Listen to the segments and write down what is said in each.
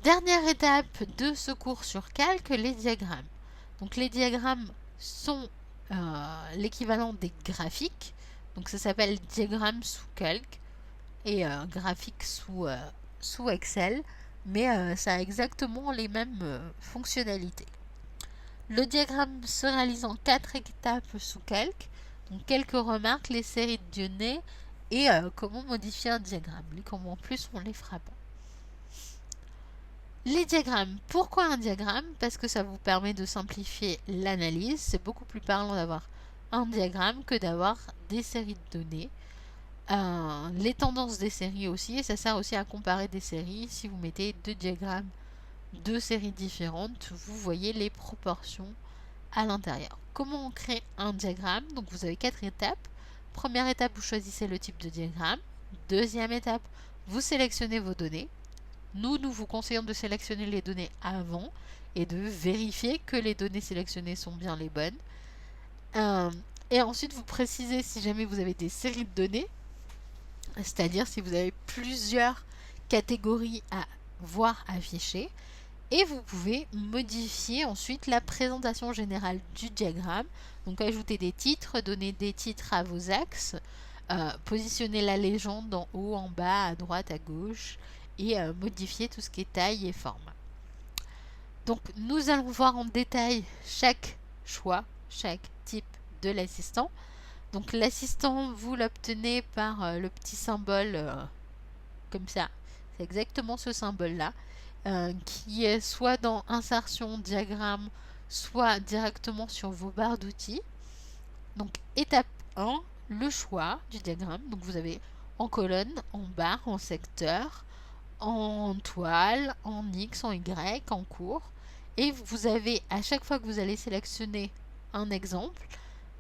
Dernière étape de ce cours sur Calc, les diagrammes. Donc les diagrammes sont l'équivalent des graphiques. Donc ça s'appelle diagramme sous Calc et graphique sous Excel, mais ça a exactement les mêmes fonctionnalités. Le diagramme se réalise en 4 étapes sous Calc. Donc quelques remarques, les séries de données et comment modifier un diagramme. Comment en plus on les fera pas. Les diagrammes. Pourquoi un diagramme? Parce que ça vous permet de simplifier l'analyse. C'est beaucoup plus parlant d'avoir un diagramme que d'avoir des séries de données. Les tendances des séries aussi, et ça sert aussi à comparer des séries. Si vous mettez deux diagrammes, deux séries différentes, vous voyez les proportions à l'intérieur. Comment on crée un diagramme? Donc vous avez 4 étapes. Première étape, vous choisissez le type de diagramme. Deuxième étape, vous sélectionnez vos données. Nous vous conseillons de sélectionner les données avant et de vérifier que les données sélectionnées sont bien les bonnes. Et ensuite, vous précisez si jamais vous avez des séries de données, c'est-à-dire si vous avez plusieurs catégories à voir affichées. Et vous pouvez modifier ensuite la présentation générale du diagramme. Donc ajouter des titres, donner des titres à vos axes, positionner la légende en haut, en bas, à droite, à gauche, et modifier tout ce qui est taille et forme. Donc nous allons voir en détail chaque choix, chaque type de l'assistant. Donc l'assistant, vous l'obtenez par le petit symbole comme ça. C'est exactement ce symbole-là, qui est soit dans insertion, diagramme, soit directement sur vos barres d'outils. Donc étape 1, le choix du diagramme. Donc vous avez en colonne, en barre, en secteur, en toile, en X, en Y, en cours. Et vous avez, à chaque fois que vous allez sélectionner un exemple,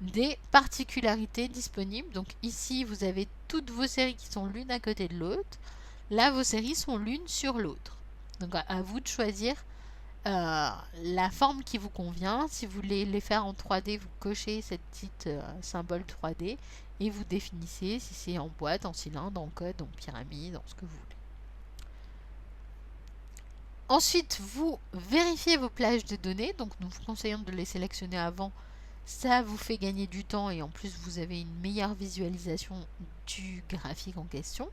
des particularités disponibles. Donc ici, vous avez toutes vos séries qui sont l'une à côté de l'autre. Là, vos séries sont l'une sur l'autre. Donc à vous de choisir la forme qui vous convient. Si vous voulez les faire en 3D, vous cochez cette petite symbole 3D et vous définissez si c'est en boîte, en cylindre, en code, en pyramide, en ce que vous voulez. Ensuite, vous vérifiez vos plages de données. Donc nous vous conseillons de les sélectionner avant. Ça vous fait gagner du temps et en plus vous avez une meilleure visualisation du graphique en question.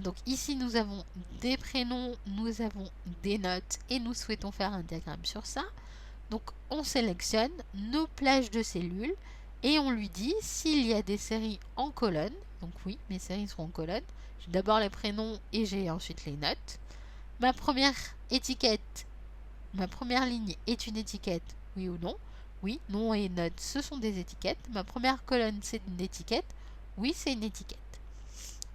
Donc ici nous avons des prénoms, nous avons des notes et nous souhaitons faire un diagramme sur ça. Donc on sélectionne nos plages de cellules et on lui dit s'il y a des séries en colonne. Donc oui, mes séries seront en colonne. J'ai d'abord les prénoms et j'ai ensuite les notes. Ma première étiquette, ma première ligne est une étiquette, oui ou non? Oui, nom et note, ce sont des étiquettes. Ma première colonne, c'est une étiquette. Oui, c'est une étiquette.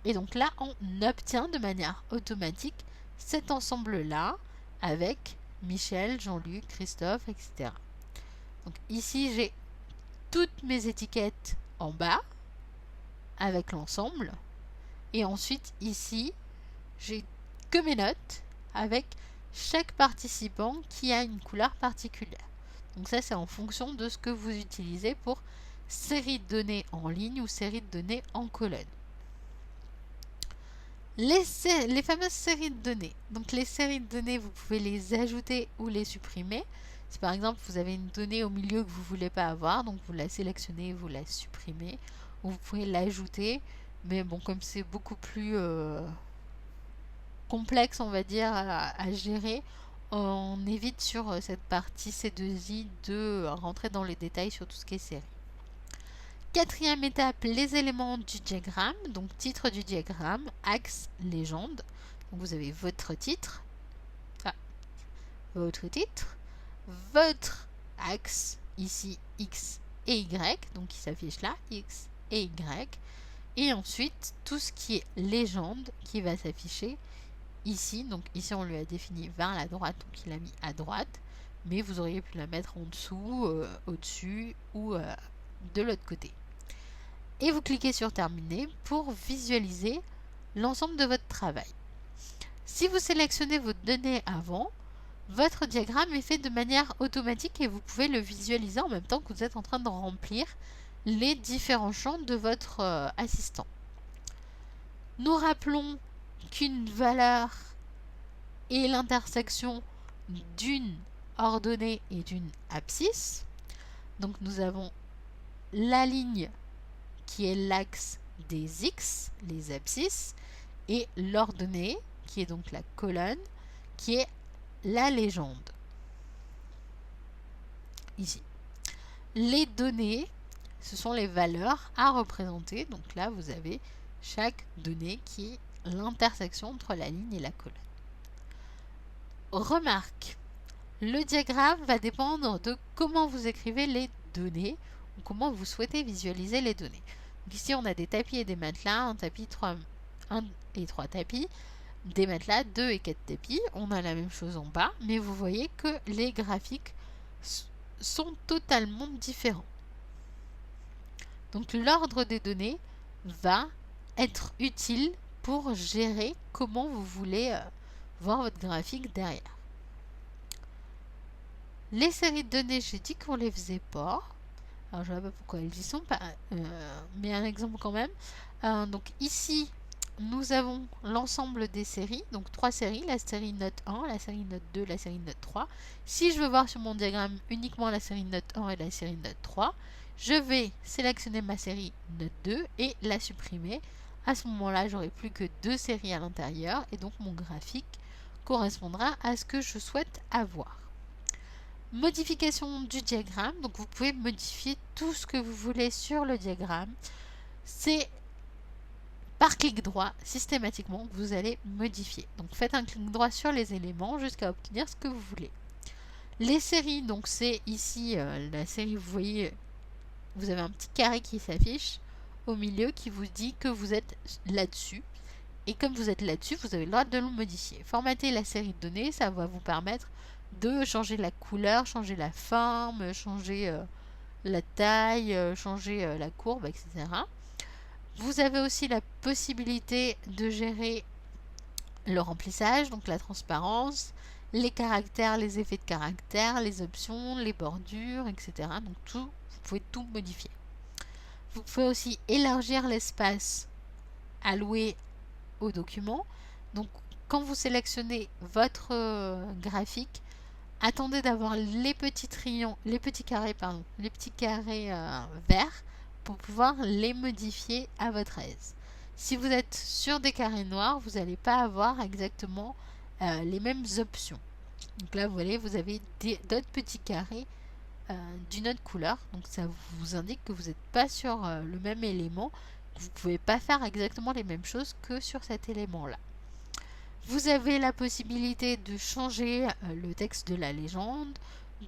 Et donc là, on obtient de manière automatique cet ensemble-là avec Michel, Jean-Luc, Christophe, etc. Donc ici, j'ai toutes mes étiquettes en bas avec l'ensemble. Et ensuite, ici, j'ai que mes notes avec chaque participant qui a une couleur particulière. Donc ça, c'est en fonction de ce que vous utilisez pour série de données en ligne ou série de données en colonne. Les fameuses séries de données. Donc les séries de données, vous pouvez les ajouter ou les supprimer. Si par exemple vous avez une donnée au milieu que vous ne voulez pas avoir, donc vous la sélectionnez, vous la supprimez, ou vous pouvez l'ajouter. Mais bon, comme c'est beaucoup plus complexe, on va dire, à gérer, on évite sur cette partie C2I de rentrer dans les détails sur tout ce qui est série. Quatrième étape, les éléments du diagramme. Donc titre du diagramme, axe, légende. Donc vous avez votre titre, votre axe, ici X et Y, donc qui s'affiche là, X et Y. Et ensuite, tout ce qui est légende qui va s'afficher ici. Donc ici, on lui a défini vers la droite, donc il a mis à droite. Mais vous auriez pu la mettre en dessous, au-dessus ou de l'autre côté. Et vous cliquez sur terminer pour visualiser l'ensemble de votre travail. Si vous sélectionnez vos données avant, votre diagramme est fait de manière automatique et vous pouvez le visualiser en même temps que vous êtes en train de remplir les différents champs de votre assistant. Nous rappelons qu'une valeur est l'intersection d'une ordonnée et d'une abscisse. Donc nous avons la ligne qui est l'axe des x, les abscisses, et l'ordonnée, qui est donc la colonne, qui est la légende. Ici. Les données, ce sont les valeurs à représenter. Donc là, vous avez chaque donnée qui est l'intersection entre la ligne et la colonne. Remarque, le diagramme va dépendre de comment vous écrivez les données ou comment vous souhaitez visualiser les données. Donc ici, on a des tapis et des matelas, un et 3 tapis, des matelas, 2 et 4 tapis. On a la même chose en bas, mais vous voyez que les graphiques sont totalement différents. Donc l'ordre des données va être utile pour gérer comment vous voulez voir votre graphique derrière. Les séries de données, j'ai dit qu'on les faisait pas. Alors je ne sais pas pourquoi elles y sont pas, mais un exemple quand même. Donc ici, nous avons l'ensemble des séries, donc 3 séries, la série note 1, la série note 2, la série note 3. Si je veux voir sur mon diagramme uniquement la série note 1 et la série note 3, je vais sélectionner ma série note 2 et la supprimer. À ce moment-là, j'aurai plus que 2 séries à l'intérieur et donc mon graphique correspondra à ce que je souhaite avoir. Modification du diagramme, donc vous pouvez modifier tout ce que vous voulez sur le diagramme. C'est par clic droit, systématiquement, que vous allez modifier. Donc faites un clic droit sur les éléments jusqu'à obtenir ce que vous voulez. Les séries, donc c'est ici la série, vous voyez, vous avez un petit carré qui s'affiche au milieu qui vous dit que vous êtes là-dessus. Et comme vous êtes là-dessus, vous avez le droit de le modifier. Formater la série de données, ça va vous permettre de changer la couleur, changer la forme, changer la taille, changer la courbe, etc. Vous avez aussi la possibilité de gérer le remplissage, donc la transparence, les caractères, les effets de caractères, les options, les bordures, etc. Donc tout, vous pouvez tout modifier. Vous pouvez aussi élargir l'espace alloué au document. Donc quand vous sélectionnez votre graphique, attendez d'avoir les petits carrés verts pour pouvoir les modifier à votre aise. Si vous êtes sur des carrés noirs, vous n'allez pas avoir exactement les mêmes options. Donc là, vous voyez, vous avez d'autres petits carrés d'une autre couleur. Donc ça vous indique que vous n'êtes pas sur le même élément. Vous ne pouvez pas faire exactement les mêmes choses que sur cet élément-là. Vous avez la possibilité de changer le texte de la légende,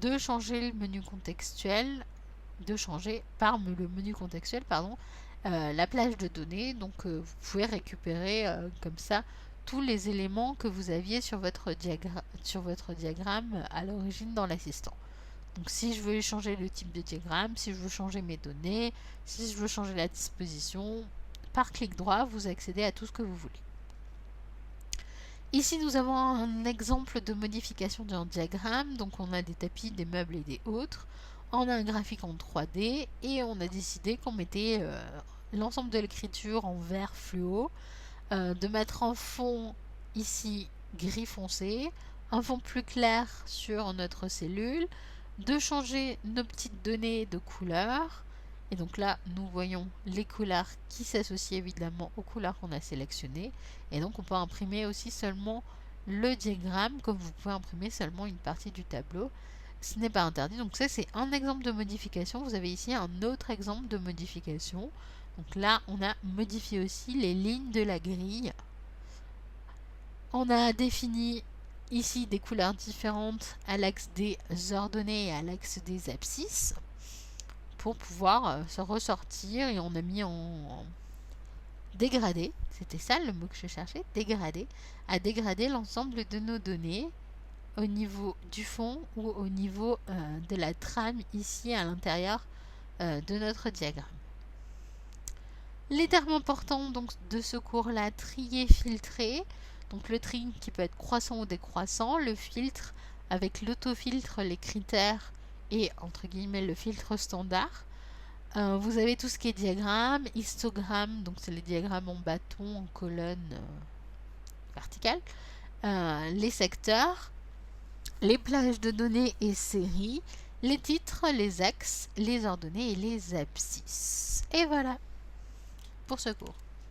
de changer le menu contextuel, de changer par le menu contextuel, la plage de données. Donc vous pouvez récupérer comme ça tous les éléments que vous aviez sur votre diagramme à l'origine dans l'assistant. Donc si je veux changer le type de diagramme, si je veux changer mes données, si je veux changer la disposition, par clic droit, vous accédez à tout ce que vous voulez. Ici, nous avons un exemple de modification d'un diagramme. Donc, on a des tapis, des meubles et des autres. On a un graphique en 3D et on a décidé qu'on mettait l'ensemble de l'écriture en vert fluo, de mettre en fond ici gris foncé, un fond plus clair sur notre cellule, de changer nos petites données de couleur. Et donc là, nous voyons les couleurs qui s'associent évidemment aux couleurs qu'on a sélectionnées. Et donc, on peut imprimer aussi seulement le diagramme, comme vous pouvez imprimer seulement une partie du tableau. Ce n'est pas interdit. Donc ça, c'est un exemple de modification. Vous avez ici un autre exemple de modification. Donc là, on a modifié aussi les lignes de la grille. On a défini ici des couleurs différentes à l'axe des ordonnées et à l'axe des abscisses, pour pouvoir se ressortir, et on a mis en dégradé, c'était ça le mot que je cherchais, dégradé, à dégrader l'ensemble de nos données au niveau du fond ou au niveau de la trame ici à l'intérieur de notre diagramme. Les termes importants donc de ce cours-là: trier, filtrer. Donc le tri qui peut être croissant ou décroissant, le filtre avec l'autofiltre, les critères et entre guillemets le filtre standard. Vous avez tout ce qui est diagramme, histogramme, donc c'est les diagrammes en bâton, en colonne verticale, les secteurs, les plages de données et séries, les titres, les axes, les ordonnées et les abscisses. Et voilà pour ce cours.